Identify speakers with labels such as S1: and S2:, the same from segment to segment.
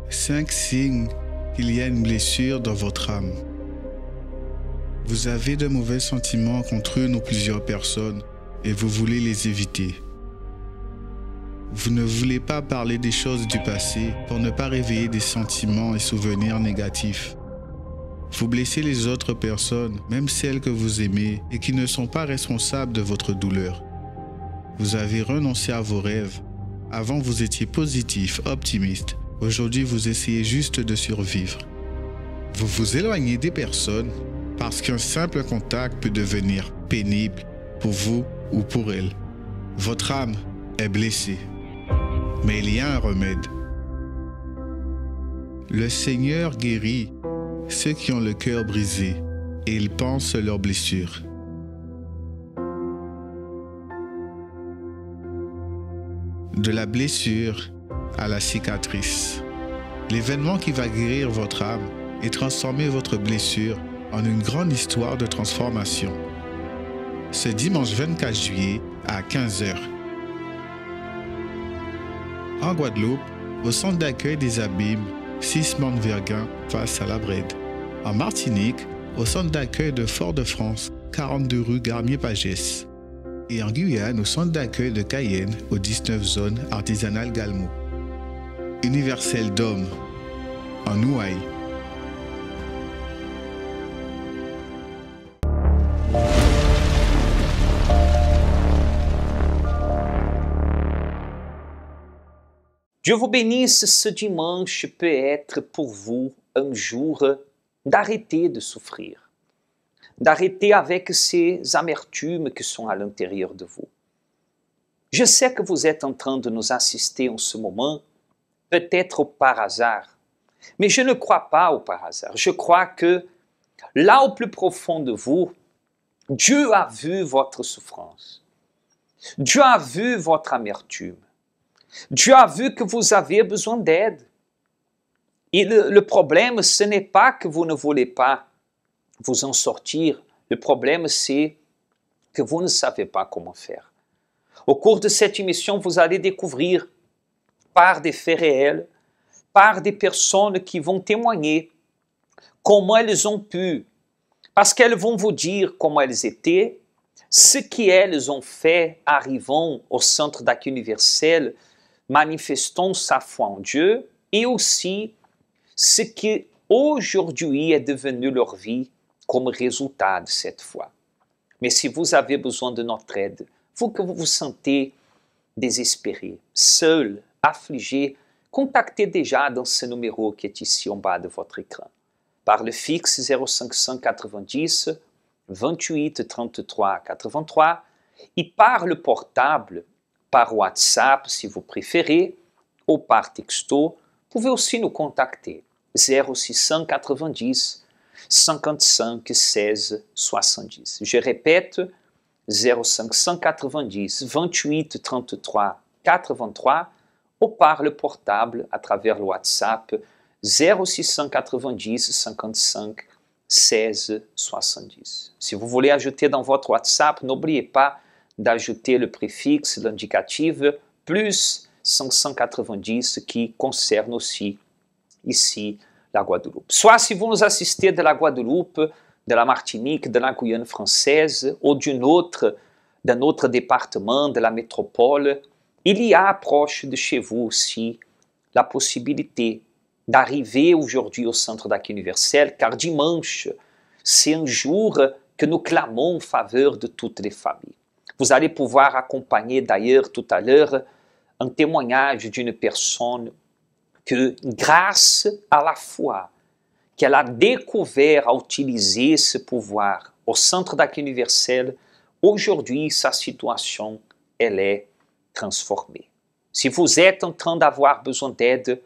S1: 5 signes qu'il y a une blessure dans votre âme. Vous avez de mauvais sentiments contre une ou plusieurs personnes et vous voulez les éviter. Vous ne voulez pas parler des choses du passé pour ne pas réveiller des sentiments et souvenirs négatifs. Vous blessez les autres personnes, même celles que vous aimez et qui ne sont pas responsables de votre douleur. Vous avez renoncé à vos rêves. Avant, vous étiez positif, optimiste. Aujourd'hui, vous essayez juste de survivre. Vous vous éloignez des personnes parce qu'un simple contact peut devenir pénible pour vous ou pour elles. Votre âme est blessée, mais il y a un remède. Le Seigneur guérit ceux qui ont le cœur brisé et il pense leurs blessures. De la blessure à la cicatrice. L'événement qui va guérir votre âme et transformer votre blessure en une grande histoire de transformation. Ce dimanche 24 juillet à 15 h. En Guadeloupe, au centre d'accueil des Abîmes, 6 Mont-Verguin face à la Brède. En Martinique, au centre d'accueil de Fort-de-France, 42 rue Garnier-Pagès. Et en Guyane, au centre d'accueil de Cayenne, aux 19 zones artisanales Galmo. Universel d'Homme, en Ouaille.
S2: Dieu vous bénisse, ce dimanche peut être pour vous un jour d'arrêter de souffrir, d'arrêter avec ces amertumes qui sont à l'intérieur de vous. Je sais que vous êtes en train de nous assister en ce moment, peut-être par hasard, mais je ne crois pas au par hasard. Je crois que là au plus profond de vous, Dieu a vu votre souffrance, Dieu a vu votre amertume. Dieu a vu que vous avez besoin d'aide. Et le problème, ce n'est pas que vous ne voulez pas vous en sortir. Le problème, c'est que vous ne savez pas comment faire. Au cours de cette émission, vous allez découvrir par des faits réels, par des personnes qui vont témoigner comment elles ont pu, parce qu'elles vont vous dire comment elles étaient, ce qu'elles ont fait arrivant au centre d'accueil universel, manifestons sa foi en Dieu, et aussi ce qui aujourd'hui est devenu leur vie comme résultat de cette foi. Mais si vous avez besoin de notre aide, vous que vous vous sentez désespéré, seul, affligé, contactez déjà dans ce numéro qui est ici en bas de votre écran. Par le fixe 0590 28 33 83 et par le portable, par WhatsApp si vous préférez, ou par texto, vous pouvez aussi nous contacter 0690 55 16 70. Je répète, 0590 28 33 83 ou par le portable à travers le WhatsApp 0690 55 16 70. Si vous voulez ajouter dans votre WhatsApp, n'oubliez pas d'ajouter le préfixe, l'indicatif, plus 590 qui concerne aussi ici la Guadeloupe. Soit si vous nous assistez de la Guadeloupe, de la Martinique, de la Guyane française ou d'un autre département de la métropole, il y a proche de chez vous aussi la possibilité d'arriver aujourd'hui au centre d'accueil universel, car dimanche, c'est un jour que nous clamons en faveur de toutes les familles. Vous allez pouvoir accompagner d'ailleurs tout à l'heure un témoignage d'une personne que, grâce à la foi, qu'elle a découvert à utiliser ce pouvoir au centre d'accueil universel, aujourd'hui sa situation, elle est transformée. Si vous êtes en train d'avoir besoin d'aide,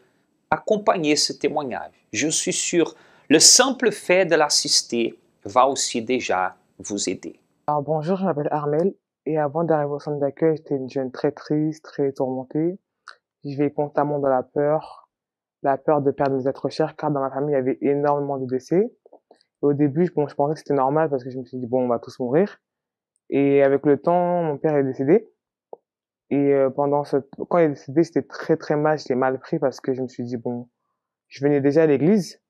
S2: accompagnez ce témoignage. Je suis sûr, le simple fait de l'assister va aussi déjà vous aider.
S3: Alors bonjour, je m'appelle Armel et avant d'arriver au centre d'accueil, j'étais une jeune très triste, très tourmentée. Je vivais constamment dans la peur de perdre mes êtres chers car dans ma famille, il y avait énormément de décès. Et au début, je pensais que c'était normal parce que je me suis dit, bon, on va tous mourir. Et avec le temps, mon père est décédé. Et quand il est décédé, j'étais très très mal, j'étais mal pris parce que je me suis dit, bon, je venais déjà à l'église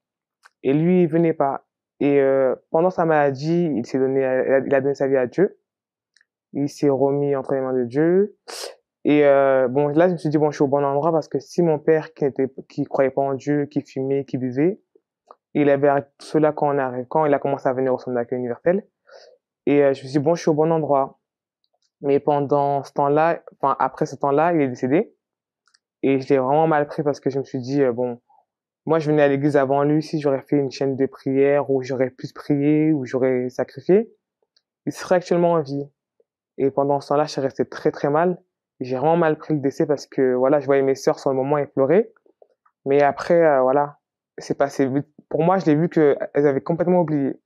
S3: et lui, il venait pas. Et pendant sa maladie, il a donné sa vie à Dieu. Il s'est remis entre les mains de Dieu. Et bon, là, je me suis dit, bon, je suis au bon endroit parce que si mon père, qui croyait pas en Dieu, qui fumait, qui buvait, il avait arrêté tout cela quand il a commencé à venir au centre d'accueil universel. Et je me suis dit, bon, je suis au bon endroit. Mais pendant ce temps-là, enfin, après ce temps-là, il est décédé. Et je l'ai vraiment mal pris parce que je me suis dit, bon, moi, je venais à l'église avant lui. Si j'aurais fait une chaîne de prière où j'aurais plus prié, où j'aurais sacrifié, il serait actuellement en vie. Et pendant ce temps-là, je suis resté très, très mal. J'ai vraiment mal pris le décès parce que, voilà, je voyais mes sœurs sur le moment et pleurer. Mais après, voilà, c'est passé vite. Pour moi, je l'ai vu qu'elles avaient complètement oublié.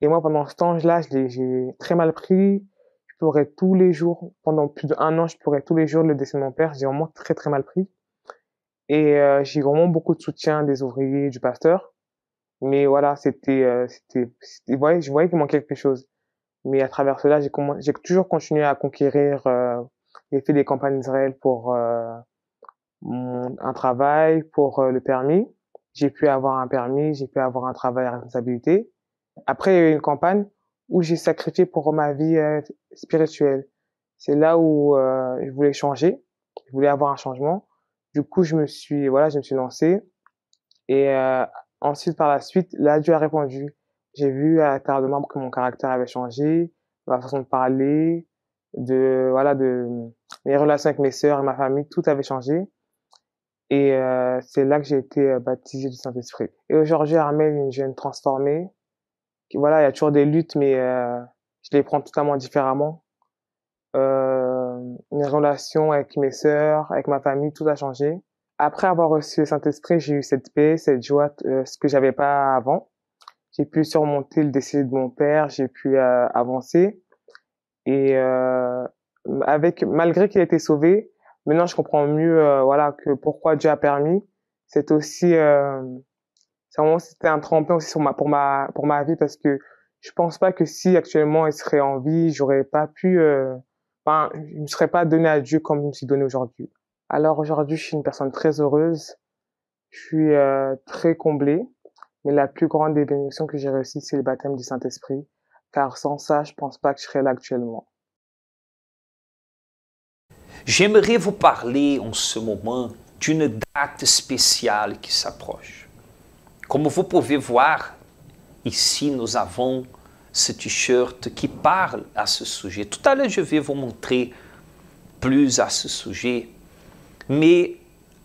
S3: Et moi, pendant ce temps-là, j'ai très mal pris. Je pleurais tous les jours. Pendant plus d'1 an, je pleurais tous les jours le décès de mon père. J'ai vraiment très, très mal pris. Et j'ai vraiment beaucoup de soutien des ouvriers, du pasteur. Mais voilà, je voyais qu'il manquait quelque chose. Mais à travers cela, j'ai toujours continué à conquérir. J'ai fait des campagnes d'Israël pour un travail, pour le permis. J'ai pu avoir un permis, j'ai pu avoir un travail à responsabilité. Après, il y a eu une campagne où j'ai sacrifié pour ma vie spirituelle. C'est là où je voulais changer, je voulais avoir un changement. Du coup, je me suis lancé. Et ensuite, par la suite, là, Dieu a répondu. J'ai vu à l'intérieur de moi que mon caractère avait changé, ma façon de parler, de mes relations avec mes sœurs et ma famille, tout avait changé. Et c'est là que j'ai été baptisé du Saint-Esprit. Et aujourd'hui, Armel est une jeune transformée. Voilà, il y a toujours des luttes, mais je les prends totalement différemment. Mes relations avec mes sœurs, avec ma famille, tout a changé. Après avoir reçu le Saint-Esprit, j'ai eu cette paix, cette joie, ce que j'avais pas avant. J'ai pu surmonter le décès de mon père, j'ai pu avancer. Et malgré qu'il ait été sauvé, maintenant je comprends mieux que pourquoi Dieu a permis. C'est aussi c'était un tremplin aussi pour ma vie parce que je pense pas que si actuellement il serait en vie, j'aurais pas pu je me serais pas donné à Dieu comme je me suis donné aujourd'hui. Alors aujourd'hui, je suis une personne très heureuse. Je suis très comblé. Mais la plus grande des bénédictions que j'ai réussi, c'est le baptême du Saint-Esprit. Car sans ça, je pense pas que je serais là actuellement.
S2: J'aimerais vous parler en ce moment d'une date spéciale qui s'approche. Comme vous pouvez voir, ici nous avons ce t-shirt qui parle à ce sujet. Tout à l'heure, je vais vous montrer plus à ce sujet. Mais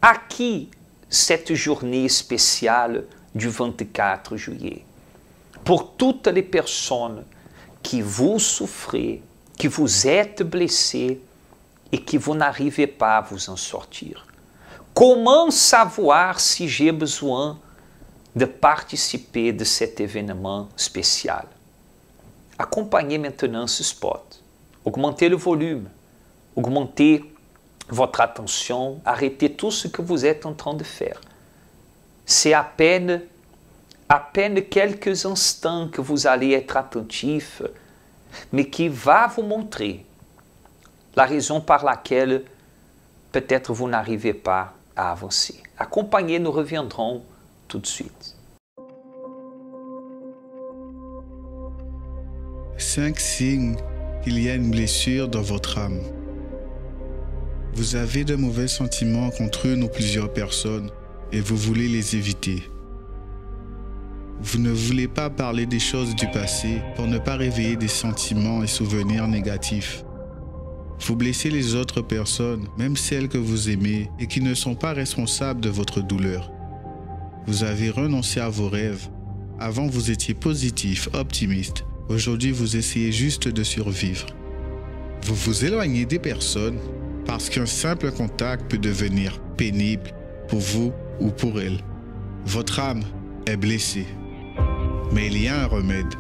S2: à qui cette journée spéciale du 24 juillet? Pour toutes les personnes qui vous souffrez, qui vous êtes blessés et que vous n'arrivez pas à vous en sortir. Comment savoir si j'ai besoin de participer de cet événement spécial? Acompanhez maintenant ce spot. Augmentez le volume, augmentez votre attention, arrêtez tout ce que vous êtes en train de faire. C'est à peine quelques instants que vous allez être attentif, mais qui va vous montrer la raison par laquelle peut-être vous n'arrivez pas à avancer. Accompagnez, nous reviendrons tout de suite.
S1: 5 signes qu'il y a une blessure dans votre âme. Vous avez de mauvais sentiments contre une ou plusieurs personnes et vous voulez les éviter. Vous ne voulez pas parler des choses du passé pour ne pas réveiller des sentiments et souvenirs négatifs. Vous blessez les autres personnes, même celles que vous aimez et qui ne sont pas responsables de votre douleur. Vous avez renoncé à vos rêves. Avant, vous étiez positif, optimiste. Aujourd'hui, vous essayez juste de survivre. Vous vous éloignez des personnes parce qu'un simple contact peut devenir pénible pour vous ou pour elles. Votre âme est blessée, mais il y a un remède.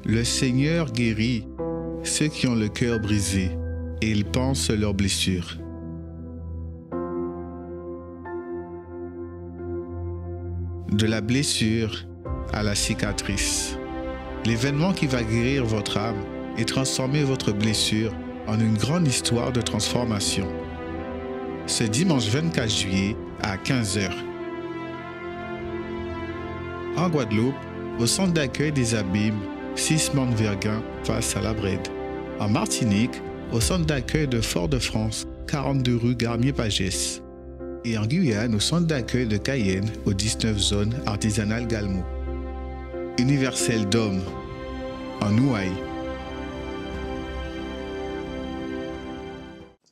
S1: Le Seigneur guérit ceux qui ont le cœur brisé et il pense leurs blessures. De la blessure à la cicatrice. L'événement qui va guérir votre âme et transformer votre blessure en une grande histoire de transformation. ce dimanche 24 juillet à 15 h. En Guadeloupe, au centre d'accueil des Abîmes, 6 Mont-Verguin face à la Brède. En Martinique, au centre d'accueil de Fort-de-France, 42 rue Garnier-Pagès. Et en Guyane, au centre d'accueil de Cayenne, aux 19 zones artisanales Galmo. Universel d'Homme, en Ouaille.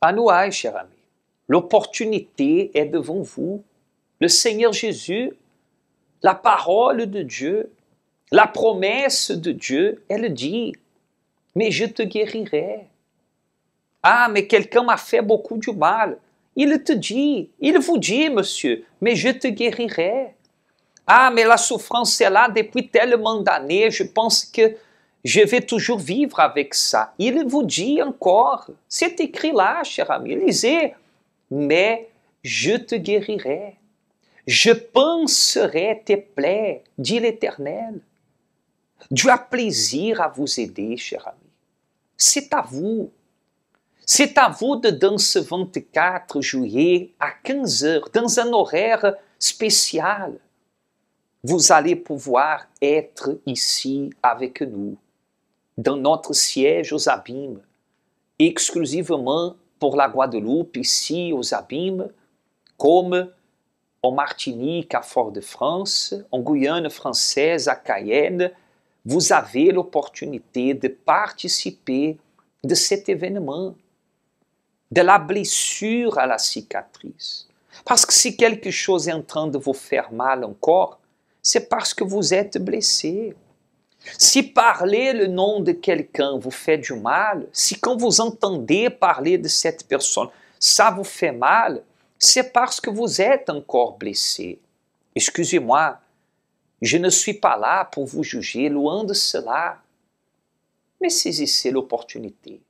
S2: En Ouaille, cher ami, l'opportunité est devant vous. Le Seigneur Jésus, la parole de Dieu, la promesse de Dieu, elle dit, mais je te guérirai. Ah, mais quelqu'un m'a fait beaucoup du mal. Il te dit, il vous dit, monsieur, mais je te guérirai. Ah, mais la souffrance est là depuis tellement d'années, je pense que je vais toujours vivre avec ça. Il vous dit encore, c'est écrit là, cher ami, lisez, mais je te guérirai. Je panserai tes plaies, dit l'Éternel. Dieu a plaisir à vous aider, cher ami. C'est à vous. C'est à vous de, dans ce 24 juillet, à 15 h, dans un horaire spécial, vous allez pouvoir être ici avec nous, dans notre siège aux Abîmes, exclusivement pour la Guadeloupe, ici aux Abîmes, comme en Martinique, à Fort-de-France, en Guyane française, à Cayenne, vous avez l'opportunité de participer de cet événement, de la blessure à la cicatrice. Parce que si quelque chose est en train de vous faire mal encore, c'est parce que vous êtes blessé. Si parler le nom de quelqu'un vous fait du mal, si quand vous entendez parler de cette personne, ça vous fait mal, c'est parce que vous êtes encore blessé. Excusez-moi, je ne suis pas là pour vous juger, loin de cela. Mais saisissez l'opportunité.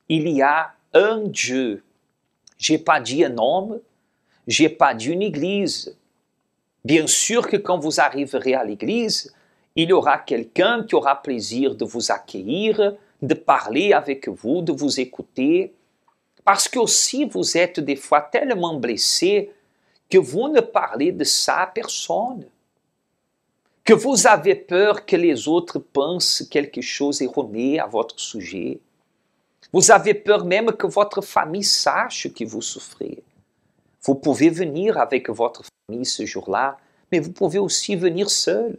S2: Il y a un Dieu. Je n'ai pas dit un homme, je n'ai pas dit une église. Bien sûr que quand vous arriverez à l'église, il y aura quelqu'un qui aura plaisir de vous accueillir, de parler avec vous, de vous écouter. Parce que aussi vous êtes des fois tellement blessé que vous ne parlez de ça à personne. Que vous avez peur que les autres pensent quelque chose erroné à votre sujet. Vous avez peur même que votre famille sache que vous souffrez. Vous pouvez venir avec votre famille ce jour-là, mais vous pouvez aussi venir seul.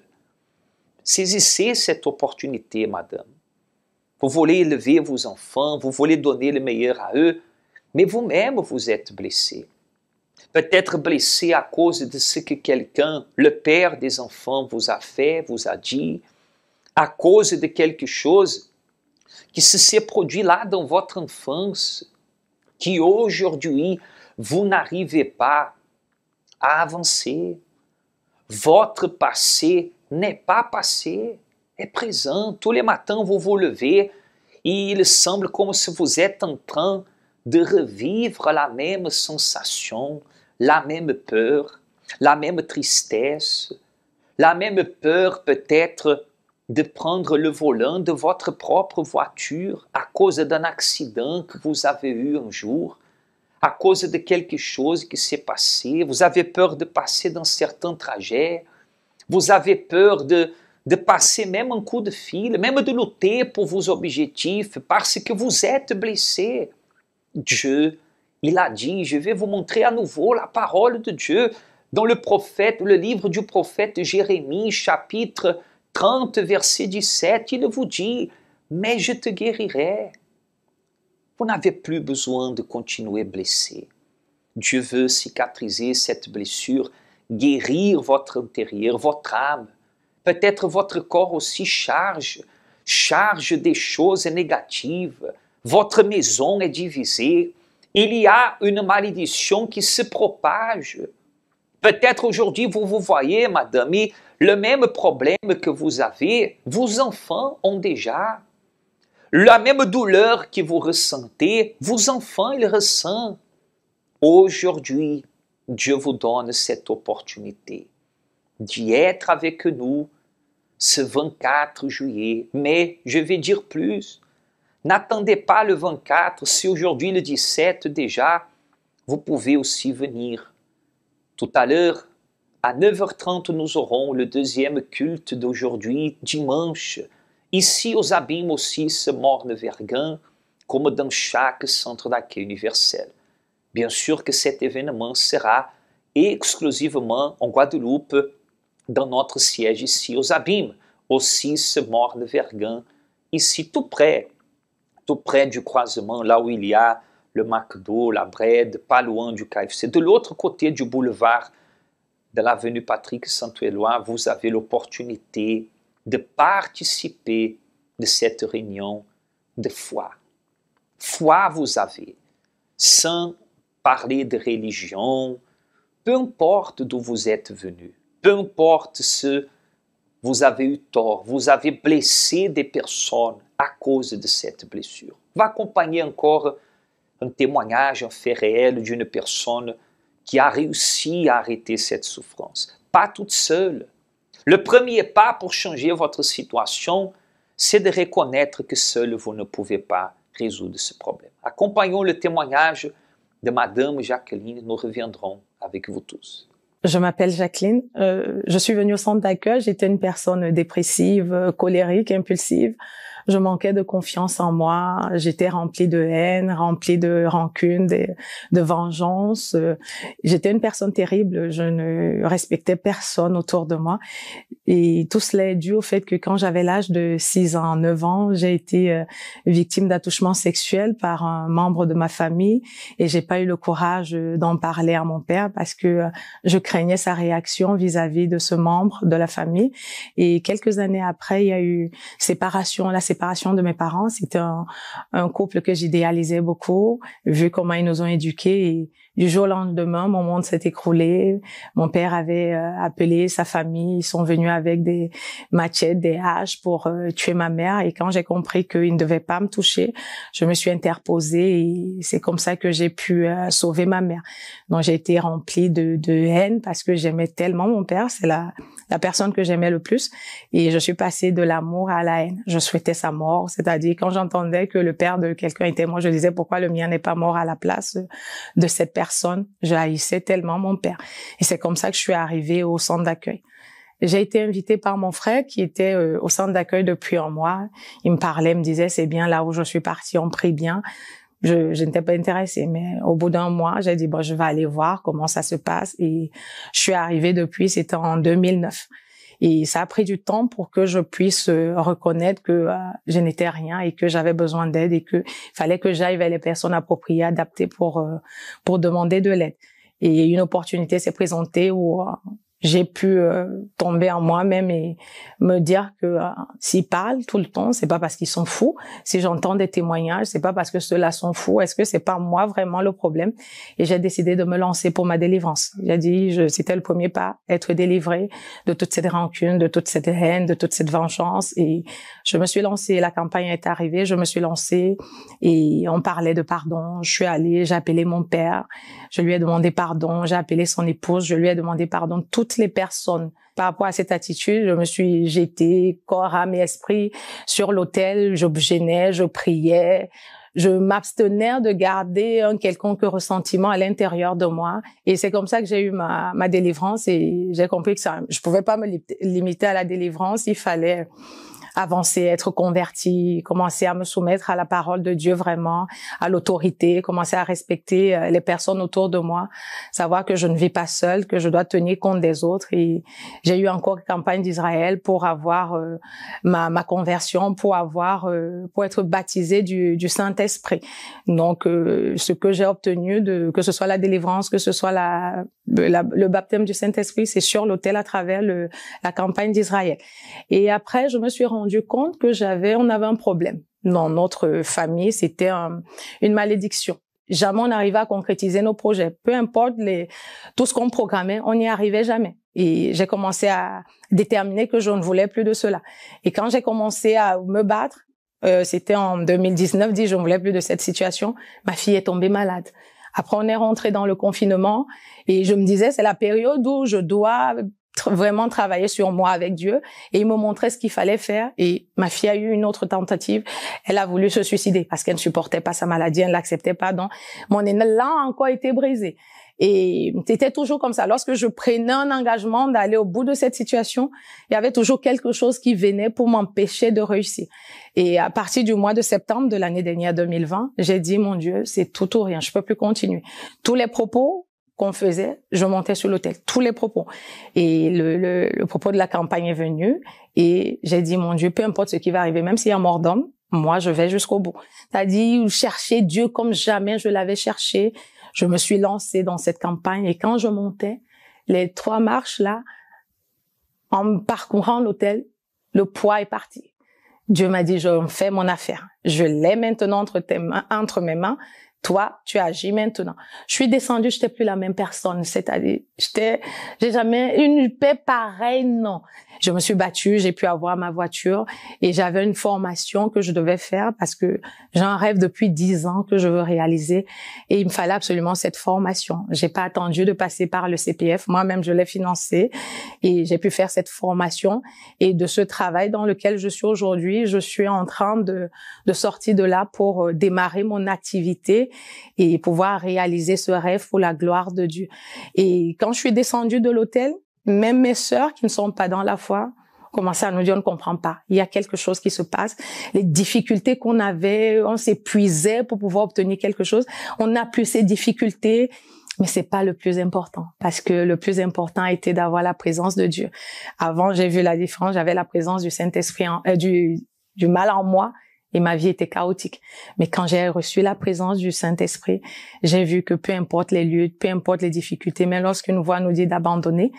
S2: Saisissez cette opportunité, madame. Vous voulez élever vos enfants, vous voulez donner le meilleur à eux, mais vous-même vous êtes blessé. Peut-être blessé à cause de ce que quelqu'un, le père des enfants, vous a fait, vous a dit, à cause de quelque chose qui s'est produit là dans votre enfance, qui aujourd'hui, vous n'arrivez pas à avancer. Votre passé n'est pas passé, est présent. Tous les matins, vous vous levez et il semble comme si vous êtes en train de revivre la même sensation, la même peur, la même tristesse, la même peur peut-être de prendre le volant de votre propre voiture à cause d'un accident que vous avez eu un jour, à cause de quelque chose qui s'est passé. Vous avez peur de passer dans certains trajets, vous avez peur de passer même un coup de fil, même de lutter pour vos objectifs parce que vous êtes blessé. Dieu, il a dit, je vais vous montrer à nouveau la parole de Dieu dans le livre du prophète Jérémie, chapitre 30, verset 17, il vous dit, mais je te guérirai. Vous n'avez plus besoin de continuer blessé. Dieu veut cicatriser cette blessure, guérir votre intérieur, votre âme. Peut-être votre corps aussi charge des choses négatives. Votre maison est divisée. Il y a une malédiction qui se propage. Peut-être aujourd'hui, vous voyez, madame, le même problème que vous avez, vos enfants ont déjà. La même douleur que vous ressentez, vos enfants, ils ressentent. Aujourd'hui, Dieu vous donne cette opportunité d'y être avec nous ce 24 juillet. Mais je vais dire plus, n'attendez pas le 24, si aujourd'hui le 17 déjà, vous pouvez aussi venir. Tout à l'heure, à 9h30, nous aurons le deuxième culte d'aujourd'hui, dimanche, ici aux Abîmes aussi, ce Morne-Verguen, comme dans chaque centre d'accueil universel. Bien sûr que cet événement sera exclusivement en Guadeloupe, dans notre siège ici aux Abîmes, aussi ce Morne-Verguen, ici tout près du croisement, là où il y a le McDo, la Bred, pas loin du KFC. De l'autre côté du boulevard de l'avenue Patrick Saint-Éloi, vous avez l'opportunité de participer de cette réunion de foi. Foi vous avez, sans parler de religion, peu importe d'où vous êtes venu, peu importe si vous avez eu tort, vous avez blessé des personnes à cause de cette blessure. Va accompagner encore un témoignage, un fait réel d'une personne qui a réussi à arrêter cette souffrance. Pas toute seule. Le premier pas pour changer votre situation, c'est de reconnaître que seul vous ne pouvez pas résoudre ce problème. Accompagnons le témoignage de Madame Jacqueline, nous reviendrons avec vous tous.
S4: Je m'appelle Jacqueline, je suis venue au centre d'accueil, j'étais une personne dépressive, colérique, impulsive. Je manquais de confiance en moi, j'étais remplie de haine, remplie de rancune, de vengeance. J'étais une personne terrible, je ne respectais personne autour de moi. Et tout cela est dû au fait que quand j'avais l'âge de 6 ans, 9 ans, j'ai été victime d'attouchement sexuel par un membre de ma famille et j'ai pas eu le courage d'en parler à mon père parce que je craignais sa réaction vis-à-vis de ce membre de la famille. Et quelques années après, il y a eu la séparation de mes parents. C'était un couple que j'idéalisais beaucoup, vu comment ils nous ont éduqués. Et du jour au lendemain, mon monde s'est écroulé. Mon père avait appelé sa famille. Ils sont venus avec des machettes, des haches pour tuer ma mère. Et quand j'ai compris qu'ils ne devaient pas me toucher, je me suis interposée et c'est comme ça que j'ai pu sauver ma mère. Donc j'ai été remplie de haine parce que j'aimais tellement mon père. C'est la personne que j'aimais le plus. Et je suis passée de l'amour à la haine. Je souhaitais sa mort. C'est-à-dire quand j'entendais que le père de quelqu'un était mort, je disais pourquoi le mien n'est pas mort à la place de cette personne. Je haïssais tellement mon père. Et c'est comme ça que je suis arrivée au centre d'accueil. J'ai été invitée par mon frère qui était au centre d'accueil depuis un mois. Il me parlait, me disait c'est bien là où je suis partie, on prie bien. Je n'étais pas intéressée, mais au bout d'un mois, j'ai dit bon, je vais aller voir comment ça se passe et je suis arrivée depuis, c'était en 2009. Et ça a pris du temps pour que je puisse reconnaître que je n'étais rien et que j'avais besoin d'aide et que fallait que j'aille vers les personnes appropriées, adaptées pour demander de l'aide. Et une opportunité s'est présentée où j'ai pu tomber en moi-même et me dire que s'ils parlent tout le temps, c'est pas parce qu'ils sont fous. Si j'entends des témoignages, c'est pas parce que ceux-là sont fous. Est-ce que c'est pas moi vraiment le problème? Et j'ai décidé de me lancer pour ma délivrance. J'ai dit, c'était le premier pas, être délivrée de toute cette rancune, de toute cette haine, de toute cette vengeance. Et je me suis lancée. La campagne est arrivée, je me suis lancée et on parlait de pardon. Je suis allée, j'ai appelé mon père, je lui ai demandé pardon. J'ai appelé son épouse, je lui ai demandé pardon. Toutes les personnes. Par rapport à cette attitude, je me suis jetée corps, âme et esprit sur l'autel. Je gênais, je priais, je m'abstenais de garder un quelconque ressentiment à l'intérieur de moi. Et c'est comme ça que j'ai eu ma délivrance et j'ai compris que je pouvais pas me limiter à la délivrance. Il fallait avancer, être converti, commencer à me soumettre à la parole de Dieu vraiment, à l'autorité, commencer à respecter les personnes autour de moi, savoir que je ne vis pas seule, que je dois tenir compte des autres. Et j'ai eu encore une campagne d'Israël pour avoir ma conversion, pour être baptisée du Saint-Esprit. Donc, ce que j'ai obtenu, que ce soit la délivrance, que ce soit le baptême du Saint-Esprit, c'est sur l'autel à travers la campagne d'Israël. Et après, je me suis rendu compte que on avait un problème. Dans notre famille, c'était une malédiction. Jamais on n'arrivait à concrétiser nos projets. Peu importe tout ce qu'on programmait, on n'y arrivait jamais. Et j'ai commencé à déterminer que je ne voulais plus de cela. Et quand j'ai commencé à me battre, c'était en 2019, je ne voulais plus de cette situation, ma fille est tombée malade. Après, on est rentré dans le confinement et je me disais, c'est la période où je dois vraiment travailler sur moi avec Dieu et il me montrait ce qu'il fallait faire. Et ma fille a eu une autre tentative. Elle a voulu se suicider parce qu'elle ne supportait pas sa maladie, elle ne l'acceptait pas. Donc, mon élan a encore été brisé. Et c'était toujours comme ça. Lorsque je prenais un engagement d'aller au bout de cette situation, il y avait toujours quelque chose qui venait pour m'empêcher de réussir. Et à partir du mois de septembre de l'année dernière 2020, j'ai dit, mon Dieu, c'est tout ou rien. Je peux plus continuer. Tous les propos qu'on faisait, je montais sur l'autel, tous les propos. Et le propos de la campagne est venu et j'ai dit, mon Dieu, peu importe ce qui va arriver, même s'il y a mort d'homme, moi, je vais jusqu'au bout. C'est-à-dire chercher Dieu comme jamais je l'avais cherché. Je me suis lancée dans cette campagne et quand je montais, les 3 marches là, en parcourant l'autel, le poids est parti. Dieu m'a dit, je fais mon affaire. Je l'ai maintenant entre mes mains. Toi, tu agis maintenant. Je suis descendue, j'étais plus la même personne. C'est-à-dire, j'ai jamais une paix pareille, non. Je me suis battue, j'ai pu avoir ma voiture et j'avais une formation que je devais faire parce que j'ai un rêve depuis 10 ans que je veux réaliser et il me fallait absolument cette formation. J'ai pas attendu de passer par le CPF. Moi-même, je l'ai financé et j'ai pu faire cette formation et de ce travail dans lequel je suis aujourd'hui, je suis en train de sortir de là pour démarrer mon activité et pouvoir réaliser ce rêve pour la gloire de Dieu. Et quand je suis descendue de l'hôtel, même mes sœurs qui ne sont pas dans la foi commençaient à nous dire, on ne comprend pas. Il y a quelque chose qui se passe. Les difficultés qu'on avait, on s'épuisait pour pouvoir obtenir quelque chose. On n'a plus ces difficultés, mais c'est pas le plus important. Parce que le plus important était d'avoir la présence de Dieu. Avant, j'ai vu la différence. J'avais la présence du Saint-Esprit, du mal en moi. Et ma vie était chaotique. Mais quand j'ai reçu la présence du Saint-Esprit, j'ai vu que peu importe les lieux, peu importe les difficultés, même lorsqu'une voix nous dit d'abandonner,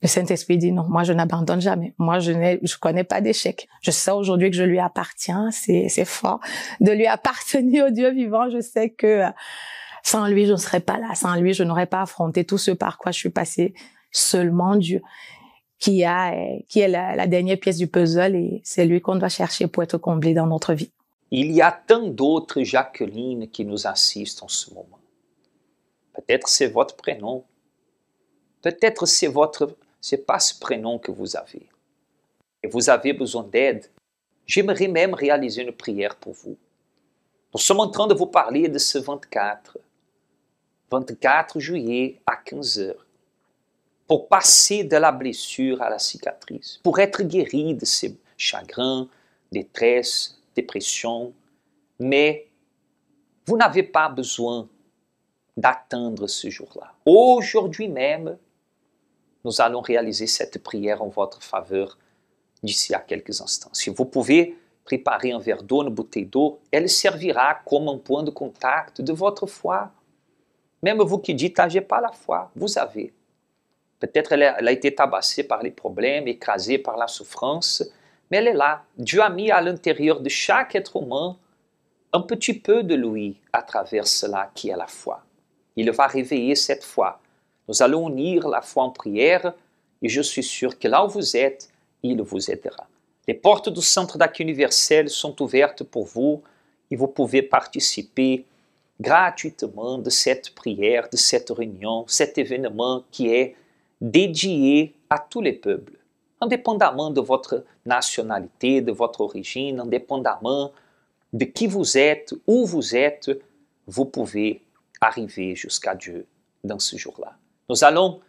S4: le Saint-Esprit dit non, moi je n'abandonne jamais. Moi je connais pas d'échec. Je sais aujourd'hui que je lui appartiens, c'est fort de lui appartenir au Dieu vivant. Je sais que sans lui je ne serais pas là, sans lui je n'aurais pas affronté tout ce par quoi je suis passée. Seulement Dieu qui est la dernière pièce du puzzle et c'est lui qu'on doit chercher pour être comblé dans notre vie.
S2: Il y a tant d'autres Jacqueline qui nous assistent en ce moment. Peut-être c'est votre prénom. Peut-être c'est pas ce prénom que vous avez. Et vous avez besoin d'aide. J'aimerais même réaliser une prière pour vous. Nous sommes en train de vous parler de ce 24 juillet à 15 heures. Pour passer de la blessure à la cicatrice, pour être guéri de ces chagrins, détresse, dépression. Mais vous n'avez pas besoin d'attendre ce jour-là. Aujourd'hui même, nous allons réaliser cette prière en votre faveur d'ici à quelques instants. Si vous pouvez préparer un verre d'eau, une bouteille d'eau, elle servira comme un point de contact de votre foi. Même vous qui dites, ah, j'ai pas la foi, vous avez. Peut-être elle a été tabassée par les problèmes, écrasée par la souffrance, mais elle est là. Dieu a mis à l'intérieur de chaque être humain un petit peu de lui à travers cela qui est la foi. Il va réveiller cette foi. Nous allons unir la foi en prière et je suis sûr que là où vous êtes, il vous aidera. Les portes du Centre d'accueil universel sont ouvertes pour vous et vous pouvez participer gratuitement de cette prière, de cette réunion, cet événement qui est dédié à tous les peuples, indépendamment de votre nationalité, de votre origine, indépendamment de qui vous êtes, où vous êtes, vous pouvez arriver jusqu'à Dieu dans ce jour-là. Nous allons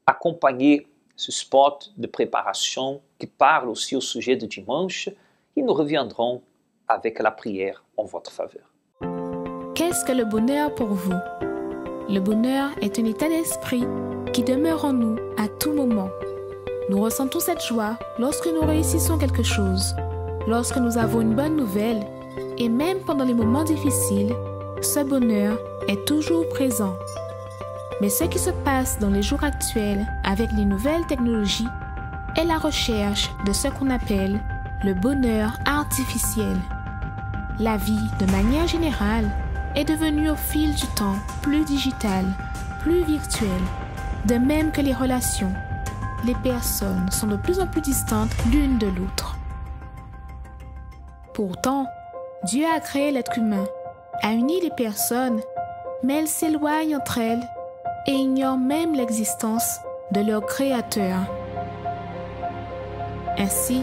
S2: accompagner ce spot de préparation qui parle aussi au sujet de dimanche et nous reviendrons avec la prière en votre faveur.
S5: Qu'est-ce que le bonheur pour vous? Le bonheur est un état d'esprit qui demeure en nous à tout moment. Nous ressentons cette joie lorsque nous réussissons quelque chose, lorsque nous avons une bonne nouvelle, et même pendant les moments difficiles, ce bonheur est toujours présent. Mais ce qui se passe dans les jours actuels avec les nouvelles technologies est la recherche de ce qu'on appelle le bonheur artificiel. La vie, de manière générale, est devenue au fil du temps plus digitale, plus virtuelle, de même que les relations. Les personnes sont de plus en plus distantes l'une de l'autre. Pourtant, Dieu a créé l'être humain, a uni les personnes, mais elles s'éloignent entre elles et ignorent même l'existence de leur Créateur. Ainsi,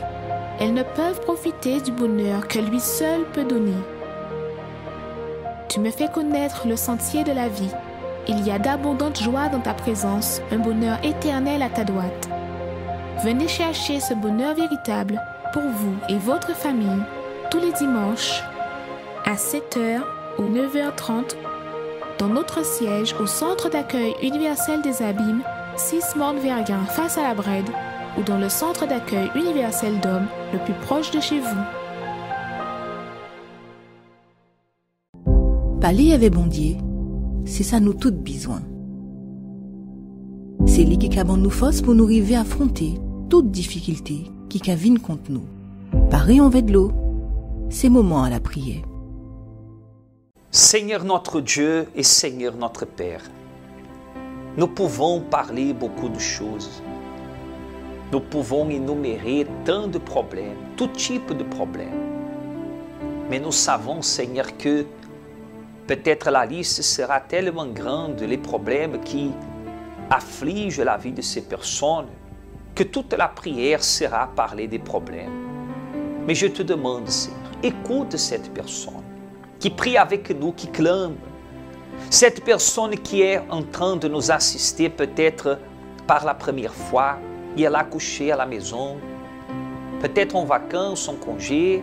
S5: elles ne peuvent profiter du bonheur que lui seul peut donner. Tu me fais connaître le sentier de la vie. Il y a d'abondantes joies dans ta présence, un bonheur éternel à ta droite. Venez chercher ce bonheur véritable pour vous et votre famille tous les dimanches à 7h ou 9h30 dans notre siège au Centre d'accueil universel des Abîmes, 6 Morne-Verguin face à la Brède, ou dans le Centre d'accueil universel d'hommes le plus proche de chez vous.
S6: Parler avec Bondier, c'est ça nous toutes besoin. C'est lui qui a nous force pour nous arriver à affronter toute difficulté qui viennent contre nous. Pareil en de l'eau, c'est moment à la prière.
S2: Seigneur notre Dieu et Seigneur notre Père, nous pouvons parler beaucoup de choses. Nous pouvons énumérer tant de problèmes, tout type de problèmes. Mais nous savons, Seigneur, que peut-être la liste sera tellement grande, les problèmes qui affligent la vie de ces personnes, que toute la prière sera à parler des problèmes. Mais je te demande, Seigneur, écoute cette personne qui prie avec nous, qui clame. Cette personne qui est en train de nous assister peut-être par la première fois, et elle a couché à la maison, peut-être en vacances, en congé,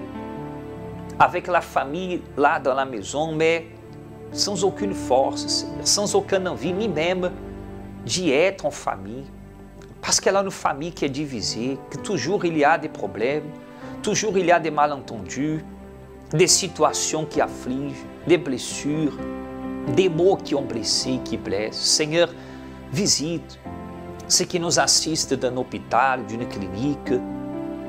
S2: avec la famille là dans la maison, mais sans aucune force, Seigneur, sans aucune envie, ni même d'y être en famille, parce qu'elle a une famille qui est divisée, que toujours il y a des problèmes, toujours il y a des malentendus, des situations qui affligent, des blessures, des mots qui ont blessé, qui blessent. Seigneur, visite ceux qui nous assistent d'un hôpital, d'une clinique,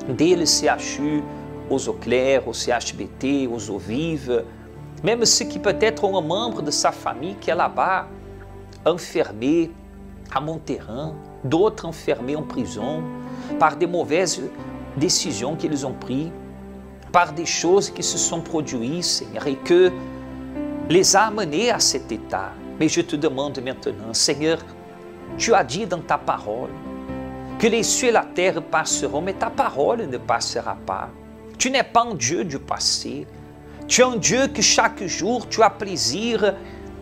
S2: dès le CHU aux eaux claires, au CHBT, aux eaux vives, même ceux qui peut-être ont un membre de sa famille qui est là-bas, enfermé à Monterrey, d'autres enfermés en prison, par des mauvaises décisions qu'ils ont prises, par des choses qui se sont produites, Seigneur, et que les a amenés à cet état. Mais je te demande maintenant, Seigneur, tu as dit dans ta parole que les cieux et la terre passeront, mais ta parole ne passera pas. Tu n'es pas un Dieu du passé. Tu es un Dieu que chaque jour tu as plaisir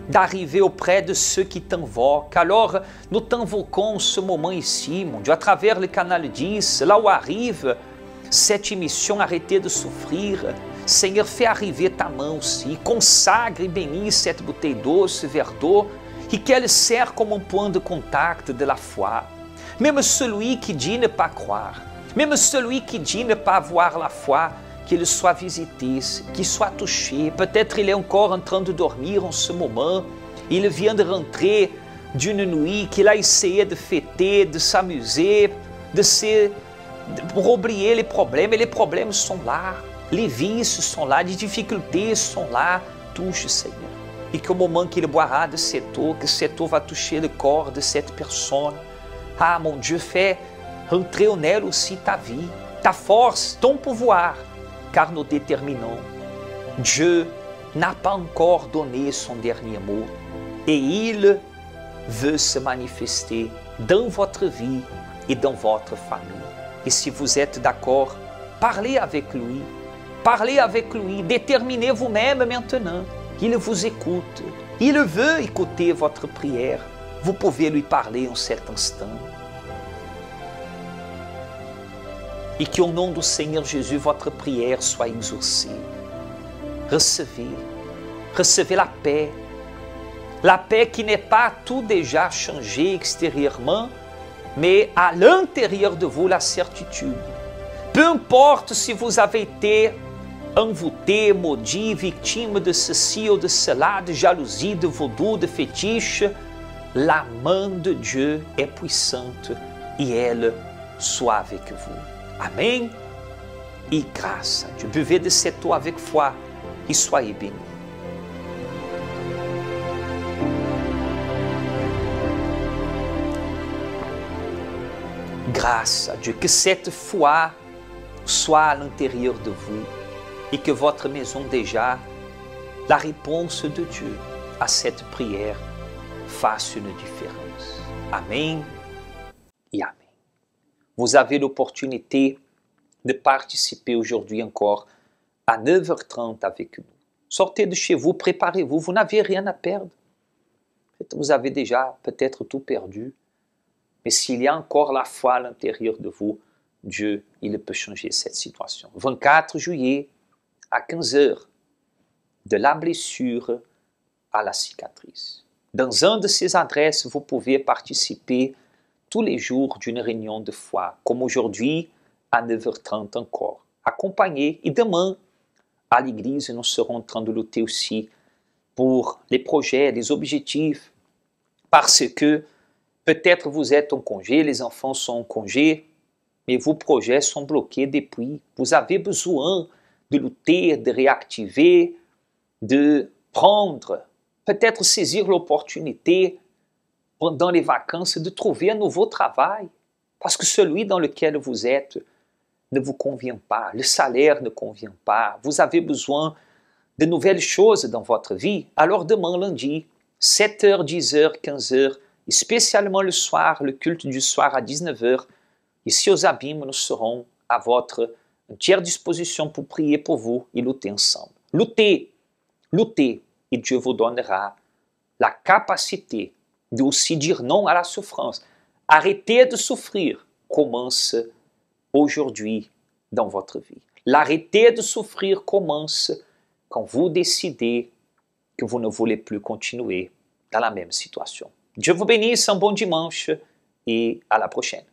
S2: d'arriver auprès de ceux qui t'invoquent. Alors, nous t'invoquons ce moment ici, mon Dieu, à travers le canal 10, là où arrive cette émission Arrêtez de souffrir. Seigneur, fais arriver ta main aussi, consagre et bénisse cette bouteille d'eau, ce verre d'eau, et qu'elle sert comme un point de contact de la foi. Même celui qui dit ne pas croire, même celui qui dit ne pas avoir la foi, qu'il soit visité, qu'il soit touché. Peut-être il est encore en train de dormir en ce moment, il vient de rentrer d'une nuit qu'il a essayé de fêter, de s'amuser, pour oublier les problèmes, et les problèmes sont là, les vices sont là, les difficultés sont là. Touche, Seigneur. Et qu'au moment qu'il boira de cette eau, que cette eau va toucher le corps de cette personne. Ah, mon Dieu, fais entrer en elle aussi ta vie, ta force, ton pouvoir, car nous déterminons. Dieu n'a pas encore donné son dernier mot et il veut se manifester dans votre vie et dans votre famille. Et si vous êtes d'accord, parlez avec lui, déterminez vous-même maintenant. Il vous écoute, il veut écouter votre prière. Vous pouvez lui parler en cet instant. Et qu'au nom du Seigneur Jésus, votre prière soit exaucée. Recevez la paix qui n'est pas tout déjà changé extérieurement, mais à l'intérieur de vous la certitude. Peu importe si vous avez été envoûté, maudit, victime de ceci ou de cela, de jalousie, de vaudou, de fétiche, la main de Dieu est puissante et elle soit avec vous. Amen. Et grâce à Dieu. Buvez de cette eau avec foi et soyez bénis. Grâce à Dieu. Que cette foi soit à l'intérieur de vous et que votre maison déjà, la réponse de Dieu à cette prière fasse une différence. Amen et Amen. Vous avez l'opportunité de participer aujourd'hui encore à 9h30 avec nous. Sortez de chez vous, préparez-vous, vous n'avez rien à perdre. Vous avez déjà peut-être tout perdu, mais s'il y a encore la foi à l'intérieur de vous, Dieu, il peut changer cette situation. 24 juillet à 15h, de la blessure à la cicatrice. Dans un de ces adresses, vous pouvez participer tous les jours d'une réunion de foi, comme aujourd'hui à 9h30 encore. Accompagné, et demain, à l'église, nous serons en train de lutter aussi pour les projets, les objectifs, parce que peut-être vous êtes en congé, les enfants sont en congé, mais vos projets sont bloqués depuis. Vous avez besoin de lutter, de réactiver, de prendre, peut-être saisir l'opportunité pendant les vacances de trouver un nouveau travail, parce que celui dans lequel vous êtes ne vous convient pas, le salaire ne convient pas, vous avez besoin de nouvelles choses dans votre vie. Alors demain lundi, 7h, 10h, 15h, et spécialement le soir, le culte du soir à 19h, ici aux Abîmes, nous serons à votre entière disposition pour prier pour vous et lutter ensemble. Luttez, luttez, et Dieu vous donnera la capacité de aussi dire non à la souffrance. Arrêtez de souffrir commence aujourd'hui dans votre vie. L'arrêter de souffrir commence quand vous décidez que vous ne voulez plus continuer dans la même situation. Dieu vous bénisse, un bon dimanche et à la prochaine.